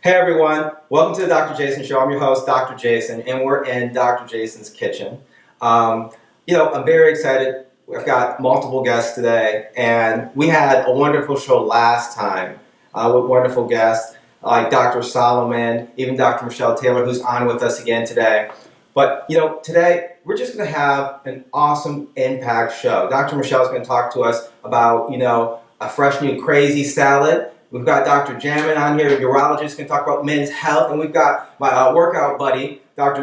Hey everyone, welcome to the Dr. Jason Show. I'm your host, Dr. Jason, and we're in Dr. Jason's kitchen. I'm very excited. We've got multiple guests today, and we had a wonderful show last time with wonderful guests like Dr. Solomon, even Dr. Michelle Taylor, who's on with us again today. But today we're just going to have an awesome impact show. Dr. Michelle is going to talk to us about a fresh new crazy salad. We've got Dr. Jamin on here, a urologist, going to talk about men's health, and we've got my workout buddy, we got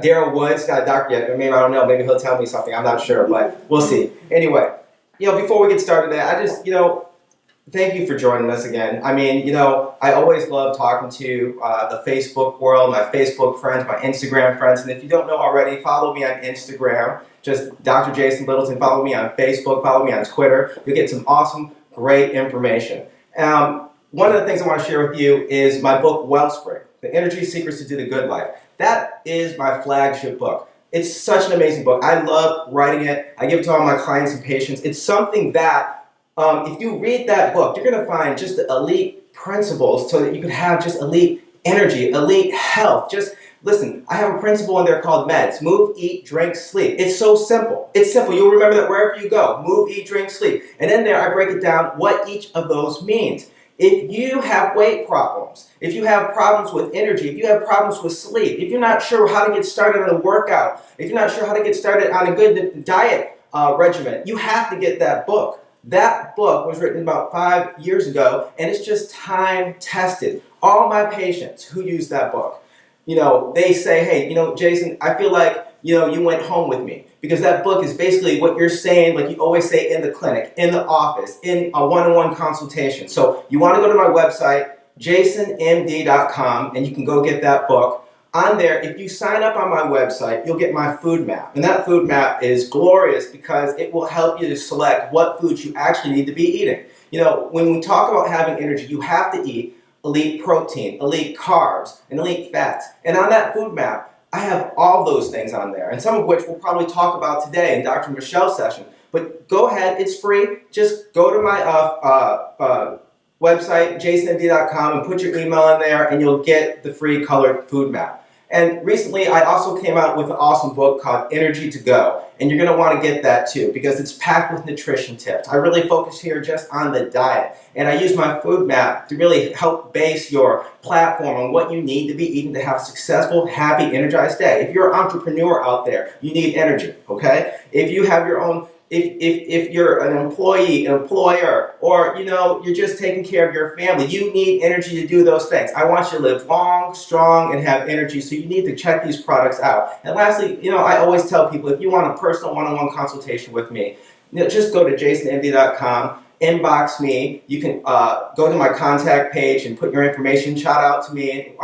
Daryl Woods, got a doctor yet, maybe I don't know, maybe he'll tell me something, I'm not sure, but we'll see. Anyway, before we get started, I just, thank you for joining us again. I mean, I always love talking to the Facebook world, my Facebook friends, my Instagram friends, and if you don't know already, follow me on Instagram, just Dr. Jason Littleton, follow me on Facebook, follow me on Twitter, you'll get some awesome, great information. One of the things I want to share with you is my book, Wellspring, The Energy Secrets to the Good Life. That is my flagship book. It's such an amazing book. I love writing it. I give it to all my clients and patients. It's something that, if you read that book, you're going to find just the elite principles so that you can have just elite energy, elite health. Just listen, I have a principle in there called MEDS. Move, eat, drink, sleep. It's so simple. It's simple. You'll remember that wherever you go. Move, eat, drink, sleep. And in there, I break it down what each of those means. If you have weight problems, if you have problems with energy, if you have problems with sleep, if you're not sure how to get started on a workout, if you're not sure how to get started on a good diet regimen, you have to get that book. That book was written about 5 years ago, and it's just time tested. All my patients who use that book, they say, hey, Jason, I feel like, you went home with me. Because that book is basically what you're saying, like you always say in the clinic, in the office, in a one-on-one consultation. So you want to go to my website, jasonmd.com, and you can go get that book. On there, if you sign up on my website, you'll get my food map. And that food map is glorious because it will help you to select what foods you actually need to be eating. When we talk about having energy, you have to eat elite protein, elite carbs, and elite fats. And on that food map, I have all those things on there, and some of which we'll probably talk about today in Dr. Michelle's session. But go ahead, it's free. Just go to my website, jasonmd.com, and put your email in there, and you'll get the free colored food map. And recently, I also came out with an awesome book called Energy to Go, and you're going to want to get that too because it's packed with nutrition tips. I really focus here just on the diet, and I use my food map to really help base your platform on what you need to be eating to have a successful, happy, energized day. If you're an entrepreneur out there, you need energy, okay? If you have your own If you're an employee, an employer, or you're just taking care of your family, you need energy to do those things. I want you to live long, strong, and have energy, so you need to check these products out. And lastly, I always tell people, if you want a personal one-on-one consultation with me, just go to jasonmd.com, inbox me. You can go to my contact page and put your information, shout out to me.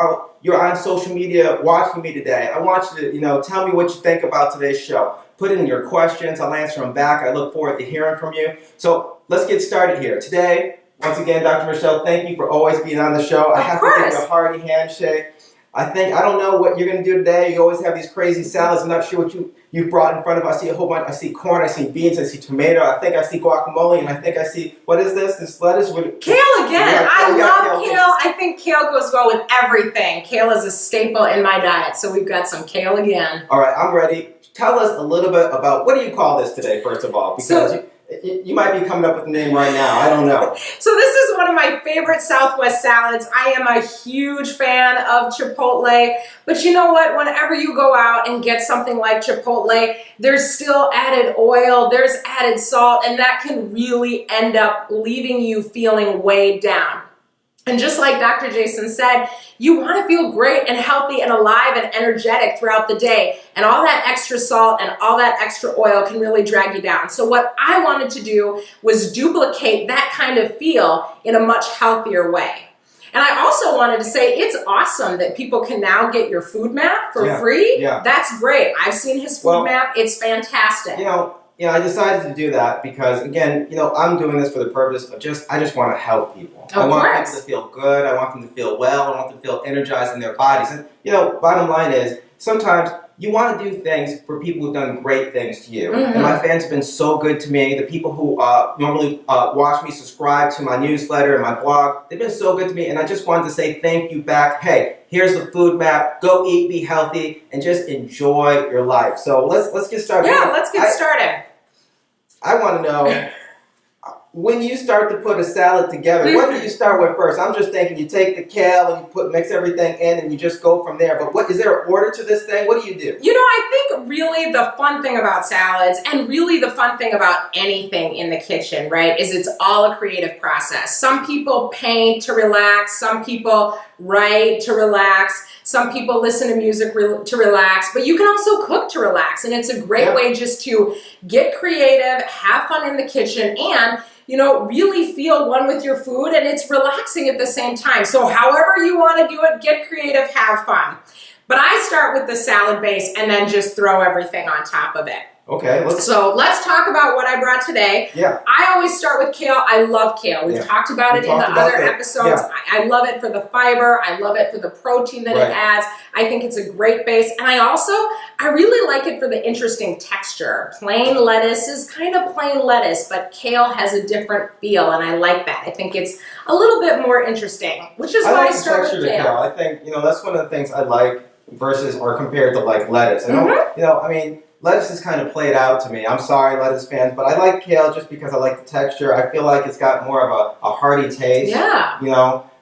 You're on social media watching me today. I want you to, tell me what you think about today's show. Put in your questions. I'll answer them back. I look forward to hearing from you. So let's get started here. Today, once again, Dr. Michelle, thank you for always being on the show. I have to give you a hearty handshake. I don't know what you're going to do today. You always have these crazy salads. I'm not sure what you've brought in front of us. I see a whole bunch. I see corn. I see beans. I see tomato. I think I see guacamole. And I think I see, what is this? This lettuce? Kale again. I love kale. I think kale goes well with everything. Kale is a staple in my diet. So we've got some kale again. All right, I'm ready. Tell us a little bit about, what do you call this today, first of all? Because you might be coming up with a name right now. I don't know. So this is one of my favorite Southwest salads. I am a huge fan of Chipotle. But you know what? Whenever you go out and get something like Chipotle, there's still added oil, there's added salt, and that can really end up leaving you feeling weighed down. And just like Dr. Jason said, you want to feel great and healthy and alive and energetic throughout the day. And all that extra salt and all that extra oil can really drag you down. So what I wanted to do was duplicate that kind of feel in a much healthier way. And I also wanted to say it's awesome that people can now get your food map for free. Yeah. That's great. I've seen his food map. It's fantastic. I decided to do that because, again, I'm doing this for the purpose of I just want to help people. I want people to feel good. I want them to feel well. I want them to feel energized in their bodies. And, bottom line is, sometimes you want to do things for people who've done great things to you. Mm-hmm. And my fans have been so good to me. The people who normally watch me, subscribe to my newsletter and my blog, they've been so good to me. And I just wanted to say thank you back. Hey, here's the food map. Go eat, be healthy, and just enjoy your life. So let's get started. Yeah, let's get started. I want to know, when you start to put a salad together, what do you start with first? I'm just thinking you take the kale and you mix everything in and you just go from there. But what is there an order to this thing? What do you do? You know, I think really the fun thing about salads, and really the fun thing about anything in the kitchen, right, is it's all a creative process. Some people paint to relax. Some people write to relax. Some people listen to music to relax. But you can also cook to relax. And it's a great way just to get creative, have fun in the kitchen, and really feel one with your food, and it's relaxing at the same time. So however you want to do it, get creative, have fun. But I start with the salad base and then just throw everything on top of it. Okay. So let's talk about what I brought today. Yeah. I always start with kale. I love kale. We've talked about it in the other episodes. Yeah. I love it for the fiber. I love it for the protein that it adds. I think it's a great base. And I really like it for the interesting texture. Plain lettuce is kind of plain lettuce, but kale has a different feel, and I like that. I think it's a little bit more interesting, which is why I start with kale. I think, that's one of the things I like versus or compared to like lettuce. Lettuce is kind of played out to me. I'm sorry, lettuce fans, but I like kale just because I like the texture. I feel like it's got more of a hearty taste. Yeah.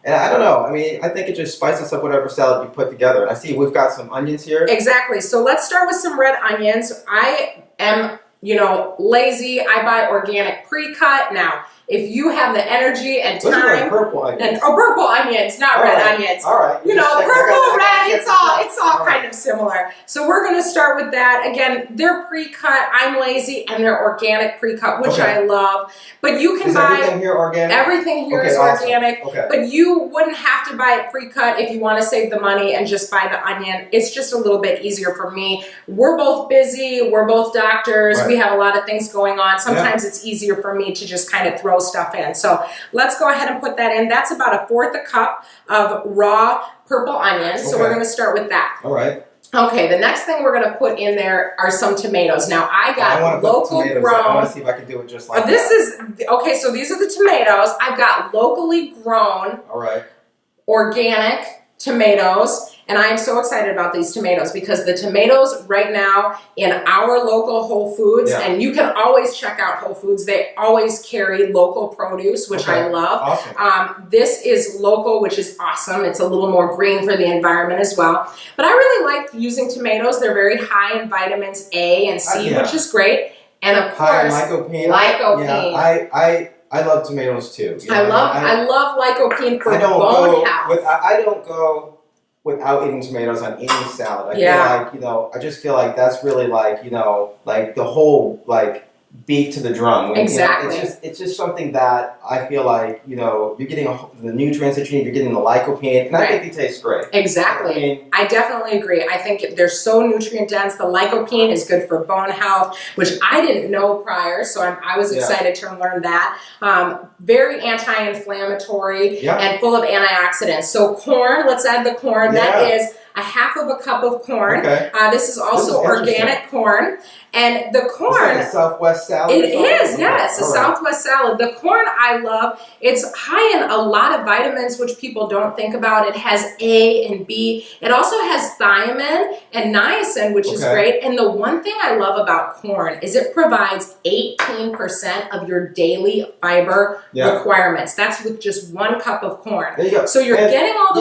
And I don't know. I think it just spices up whatever salad you put together. And I see we've got some onions here. Exactly. So let's start with some red onions. I am, lazy. I buy organic pre-cut. Now, if you have the energy and time. Those are like purple onions. Purple onions, not red onions. All right. Purple, red, it's all kind of similar. So we're going to start with that. Again, they're pre-cut. I'm lazy, and they're organic pre-cut, which I love. But you can buy. Everything here organic? Everything here is awesome. organic. Okay. But you wouldn't have to buy it pre-cut if you want to save the money and just buy the onion. It's just a little bit easier for me. We're both busy. We're both doctors. Right. We have a lot of things going on. Sometimes it's easier for me to just kind of throw stuff in. So let's go ahead and put that in. That's about 1/4 cup of raw purple onions. So we're going to start with that. All right. Okay, the next thing we're going to put in there are some tomatoes. Now, I got local grown. I want to see if I can do it just like that. So these are the tomatoes. I've got locally grown, organic tomatoes. And I am so excited about these tomatoes because the tomatoes right now in our local Whole Foods, and you can always check out Whole Foods, they always carry local produce, which I love. Awesome. This is local, which is awesome. It's a little more green for the environment as well. But I really like using tomatoes. They're very high in vitamins A and C, which is great. And of course, lycopene. Lycopene. Yeah, I love tomatoes too. I love lycopene for bone health. I don't go without eating tomatoes on any salad. I feel like, I just feel like that's really like the whole beat to the drum. Exactly. It's just something that I feel like, you're getting the nutrients that you need, you're getting the lycopene, and I think they taste great. Exactly. I definitely agree. I think they're so nutrient dense. The lycopene is good for bone health, which I didn't know prior, so I was excited to learn that. Very anti-inflammatory and full of antioxidants. So corn, let's add the corn. That is 1/2 cup of corn. Okay. This is also organic corn. And the corn. Is that a Southwest salad? It is, yes, a Southwest salad. The corn I love. It's high in a lot of vitamins, which people don't think about. It has A and B. It also has thiamine and niacin, which is great. And the one thing I love about corn is it provides 18% of your daily fiber requirements. That's with just 1 cup of corn. There you go. So you're getting all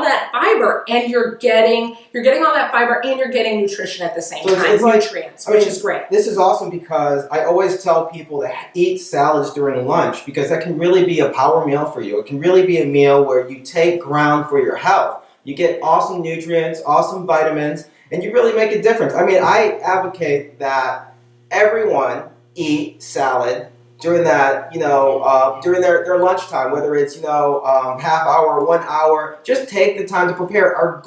that fiber, and you're getting all that fiber, and you're getting nutrition at the same time. It's nutrients, which is great. This is awesome because I always tell people to eat salads during lunch because that can really be a power meal for you. It can really be a meal where you take ground for your health. You get awesome nutrients, awesome vitamins, and you really make a difference. I advocate that everyone eat salad during that, during their lunchtime, whether it's, half hour, 1 hour, just take the time to prepare. Or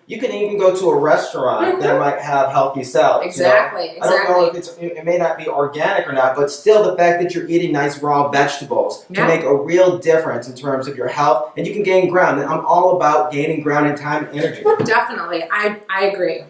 you can even go to a restaurant that might have healthy salads. Exactly. I don't know if it may not be organic or not, but still the fact that you're eating nice raw vegetables can make a real difference in terms of your health, and you can gain ground. And I'm all about gaining ground in time and energy. Definitely. I agree.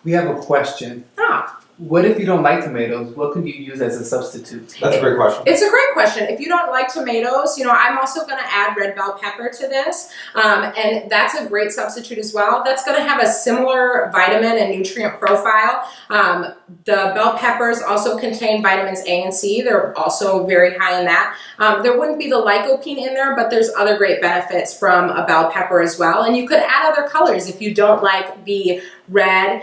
We have a question. Ah. What if you don't like tomatoes? What can you use as a substitute? That's a great question. It's a great question. If you don't like tomatoes, I'm also going to add red bell pepper to this, and that's a great substitute as well. That's going to have a similar vitamin and nutrient profile. The bell peppers also contain vitamins A and C. They're also very high in that. There wouldn't be the lycopene in there, but there's other great benefits from a bell pepper as well. And you could add other colors if you don't like the red,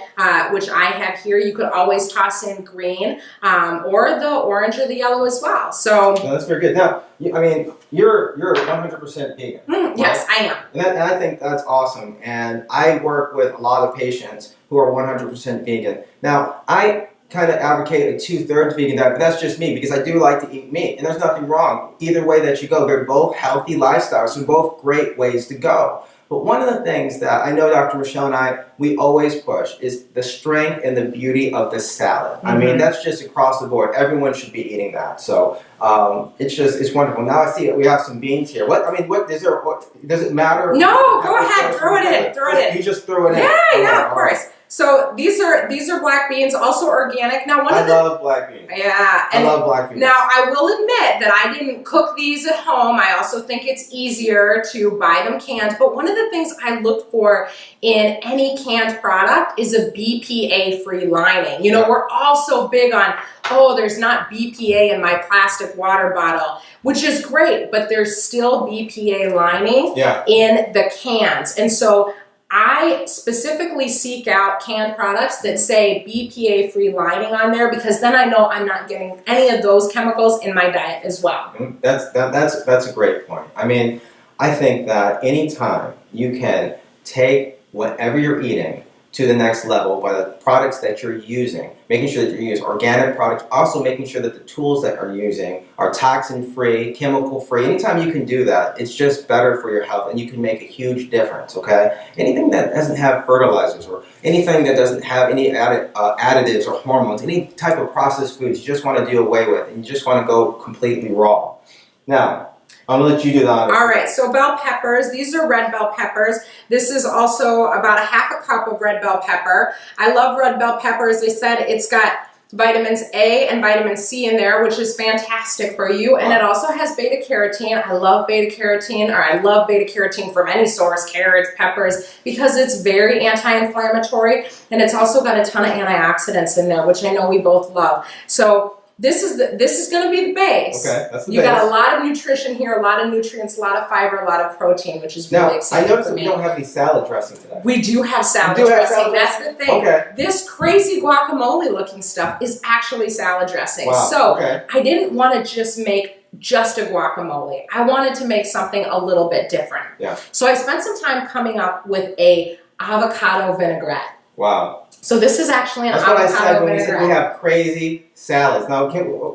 which I have here. You could always toss in green, or the orange or the yellow as well. So no, that's very good. Now, you're 100% vegan. Right? Yes, I am. And I think that's awesome. And I work with a lot of patients who are 100% vegan. Now, I kind of advocate a 2/3 vegan diet, but that's just me because I do like to eat meat. And there's nothing wrong. Either way that you go, they're both healthy lifestyles, so both great ways to go. But one of the things that I know Dr. Michelle and we always push is the strength and the beauty of the salad. I mean, that's just across the board. Everyone should be eating that. So it's wonderful. Now I see we have some beans here. Does it matter? No, go ahead, throw it in. You just throw it in. Yeah, of course. So these are black beans, also organic. Now I love black beans. Yeah, I love black beans. Now I will admit that I didn't cook these at home. I also think it's easier to buy them canned. But one of the things I look for in any canned product is a BPA-free lining. We're all so big on, there's not BPA in my plastic water bottle, which is great, but there's still BPA lining in the cans. And so I specifically seek out canned products that say BPA-free lining on there because then I know I'm not getting any of those chemicals in my diet as well. That's a great point. I mean, I think that anytime you can take whatever you're eating to the next level by the products that you're using, making sure that you're using organic products, also making sure that the tools that you're using are toxin-free, chemical-free. Anytime you can do that, it's just better for your health and you can make a huge difference, okay? Anything that doesn't have fertilizers or anything that doesn't have any additives or hormones, any type of processed foods you just want to do away with and you just want to go completely raw. Now, I'm going to let you do that. All right, so bell peppers. These are red bell peppers. This is also about a half a cup of red bell pepper. I love red bell pepper. As I said, it's got vitamins A and vitamin C in there, which is fantastic for you. And it also has beta carotene. I love beta carotene from any source, carrots, peppers, because it's very anti-inflammatory. And it's also got a ton of antioxidants in there, which I know we both love. So this is going to be the base. Okay, that's the base. You got a lot of nutrition here, a lot of nutrients, a lot of fiber, a lot of protein, which is really exciting. I noticed for that me. we don't have any salad dressing today. We do have salad dressing. That's the thing. Okay. This crazy guacamole looking stuff is actually salad dressing. Wow. So okay. I didn't want to just make just a guacamole. I wanted to make something a little bit different. Yeah. So I spent some time coming up with a avocado vinaigrette. Wow. So this is actually an avocado vinaigrette. That's what I said when we said we have crazy salads. Now,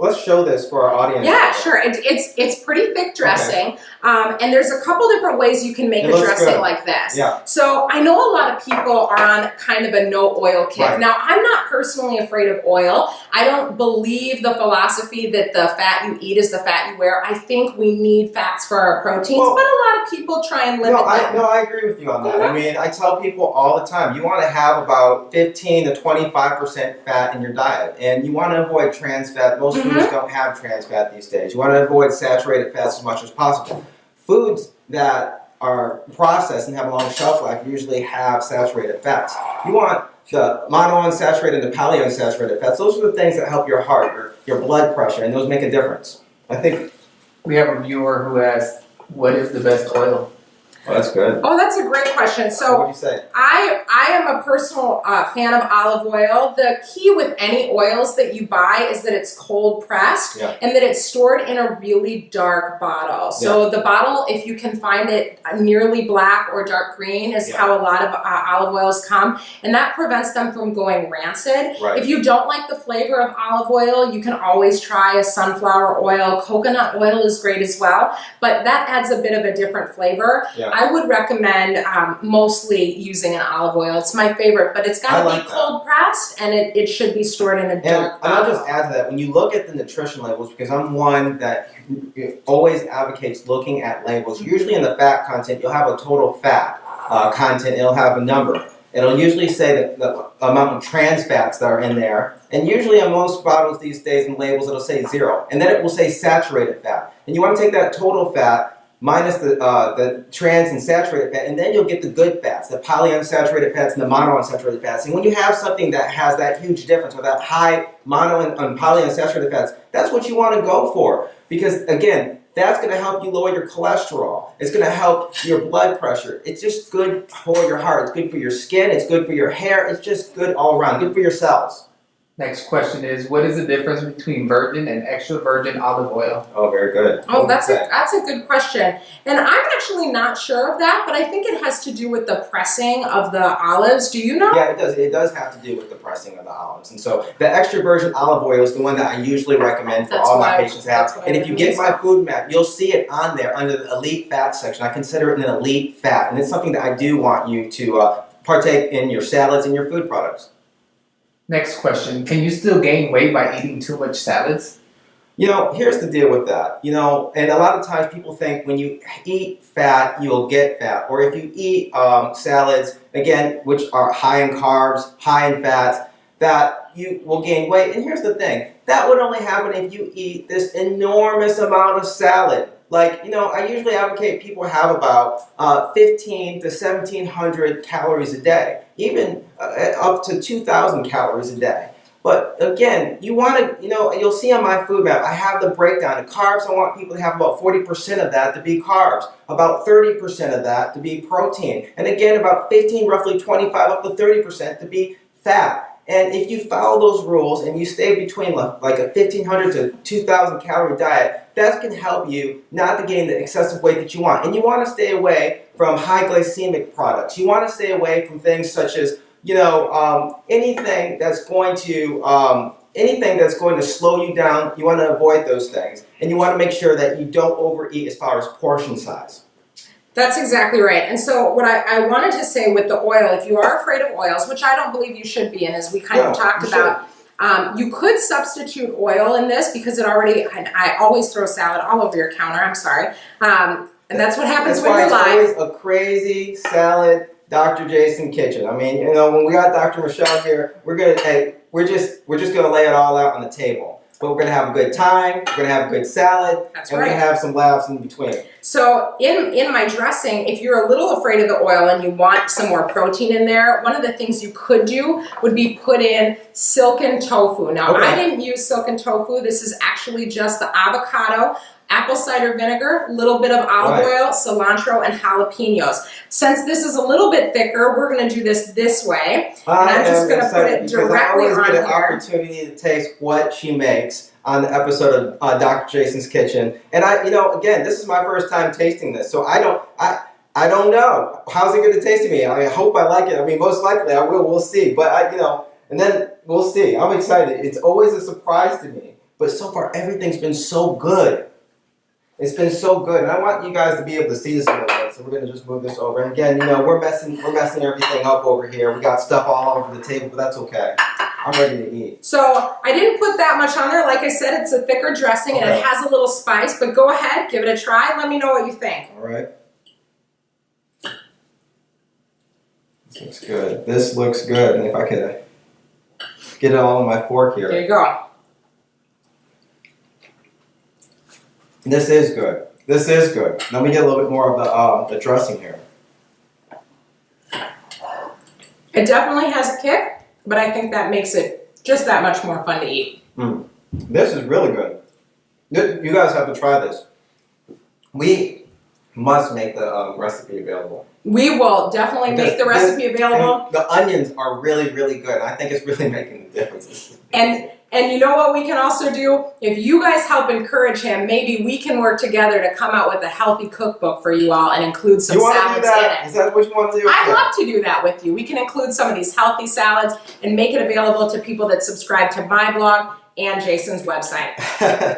let's show this for our audience. Yeah, sure. It's pretty thick dressing, and there's a couple different ways you can make a dressing like this. Yeah. So I know a lot of people are on kind of a no oil kick. Right. Now, I'm not personally afraid of oil. I don't believe the philosophy that the fat you eat is the fat you wear. I think we need fats for our proteins, but a lot of people try and limit them. I agree with you on that. I mean, I tell people all the time, you want to have about 15 to 25% fat in your diet, and you want to avoid trans fat. Most foods don't have trans fat these days. You want to avoid saturated fats as much as possible. Foods that are processed and have a long shelf life usually have saturated fats. You want the monounsaturated and the polyunsaturated fats. Those are the things that help your heart, your blood pressure, and those make a difference. I think we have a viewer who asked, what is the best oil? Oh, that's good. Oh, that's a great question. So what do you say? I am a personal fan of olive oil. The key with any oils that you buy is that it's cold pressed and that it's stored in a really dark bottle. So the bottle, if you can find it nearly black or dark green, is how a lot of olive oils come. And that prevents them from going rancid. Right. If you don't like the flavor of olive oil, you can always try a sunflower oil. Coconut oil is great as well, but that adds a bit of a different flavor. Yeah. I would recommend mostly using an olive oil. It's my favorite, but it's got to be cold pressed and it should be stored in a dark bottle. And I'll just add to that, when you look at the nutrition labels, because I'm one that always advocates looking at labels, usually in the fat content, you'll have a total fat content, it'll have a number. It'll usually say the amount of trans fats that are in there. And usually on most bottles these days and labels, it'll say 0. And then it will say saturated fat. And you want to take that total fat minus the trans and saturated fat, and then you'll get the good fats, the polyunsaturated fats and the monounsaturated fats. And when you have something that has that huge difference, or that high mono and polyunsaturated fats, that's what you want to go for. Because again, that's going to help you lower your cholesterol. It's going to help your blood pressure. It's just good for your heart. It's good for your skin. It's good for your hair. It's just good all around. Good for your cells. Next question is, what is the difference between virgin and extra virgin olive oil? Oh, very good. Oh, that's a good question. And I'm actually not sure of that, but I think it has to do with the pressing of the olives. Do you know? Yeah, it does. It does have to do with the pressing of the olives. And so the extra virgin olive oil is the one that I usually recommend for all my patients to have. And if you get my food map, you'll see it on there under the elite fat section. I consider it an elite fat. And it's something that I do want you to partake in your salads and your food products. Next question, can you still gain weight by eating too much salads? You know, here's the deal with that. You know, and a lot of times people think when you eat fat, you'll get fat. Or if you eat salads, again, which are high in carbs, high in fats, that you will gain weight. And here's the thing, that would only happen if you eat this enormous amount of salad. Like, you know, I usually advocate people have about 15 to 1,700 calories a day, even up to 2,000 calories a day. But again, you want to, you know, you'll see on my food map, I have the breakdown. The carbs, I want people to have about 40% of that to be carbs, about 30% of that to be protein, and again, about 15, roughly 25, up to 30% to be fat. And if you follow those rules and you stay between like a 1,500 to 2,000 calorie diet, that can help you not to gain the excessive weight that you want. And you want to stay away from high glycemic products. You want to stay away from things such as, you know, anything that's going to slow you down. You want to avoid those things. And you want to make sure that you don't overeat as far as portion size. That's exactly right. And so what I wanted to say with the oil, if you are afraid of oils, which I don't believe you should be, and as we kind of talked about, you could substitute oil in this because it already, I always throw salad all over your counter, I'm sorry. And that's what happens when you're live. That's why it's always a crazy salad Dr. Jason kitchen. I mean, you know, when we got Dr. Michelle here, we're just gonna lay it all out on the table. But we're going to have a good time, we're going to have a good salad, That's and right. we're going to have some laughs in between. So in my dressing, if you're a little afraid of the oil and you want some more protein in there, one of the things you could do would be put in silken tofu. Now, I didn't use silken tofu. This is actually just the avocado, apple cider vinegar, a little bit of olive oil, cilantro, and jalapenos. Since this is a little bit thicker, we're going to do this way. And I'm just going to put it directly on here. I always get an opportunity to taste what she makes on the episode of Dr. Jason's Kitchen. And again, this is my first time tasting this, so I don't know. How's it going to taste to me? I hope I like it. I mean, most likely I will. We'll see. But and then we'll see. I'm excited. It's always a surprise to me. But so far, everything's been so good. It's been so good, and I want you guys to be able to see this a little bit. So we're going to just move this over. And again, we're messing everything up over here. We got stuff all over the table, but that's okay. I'm ready to eat. So I didn't put that much on there. Like I said, it's a thicker dressing, and it has a little spice. But go ahead, give it a try. Let me know what you think. All right. This looks good. This looks good. And if I could get it all on my fork here. There you go. This is good. This is good. Let me get a little bit more of the dressing here. It definitely has a kick, but I think that makes it just that much more fun to eat. This is really good. You guys have to try this. We must make the recipe available. We will definitely make the recipe available. The onions are really, really good. I think it's really making the difference. And you know what we can also do? If you guys help encourage him, maybe we can work together to come out with a healthy cookbook for you all and include some salads in it. Is that what you want to do? I'd love to do that with you. We can include some of these healthy salads and make it available to people that subscribe to my blog and Jason's website.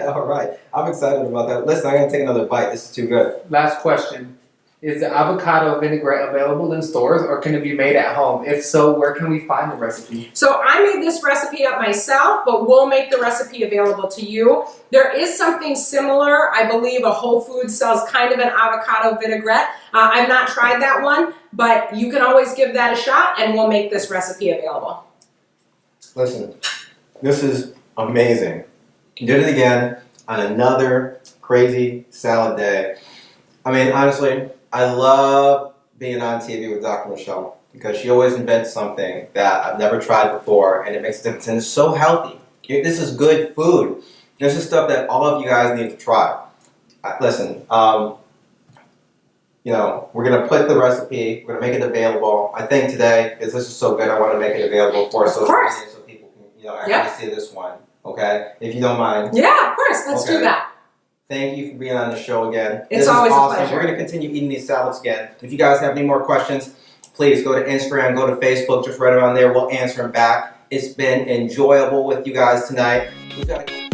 All right. I'm excited about that. Listen, I'm going to take another bite. This is too good. Last question. Is the avocado vinaigrette available in stores or can it be made at home? If so, where can we find the recipe? So I made this recipe up myself, but we'll make the recipe available to you. There is something similar. I believe a Whole Foods sells kind of an avocado vinaigrette. I've not tried that one, but you can always give that a shot and we'll make this recipe available. Listen, this is amazing. You did it again on another crazy salad day. I mean, honestly, I love being on TV with Dr. Michelle because she always invents something that I've never tried before and it makes a difference and it's so healthy. This is good food. This is stuff that all of you guys need to try. Listen, you know, we're going to put the recipe, we're going to make it available. I think today, because this is so good, I want to make it available for social media so people can, you know, actually see this one. Okay? If you don't mind. Yeah, of course. Let's do that. Thank you for being on the show again. It's always awesome. a pleasure. We're going to continue eating these salads again. If you guys have any more questions, please go to Instagram, go to Facebook, just right around there. We'll answer them back. It's been enjoyable with you guys tonight. We've got to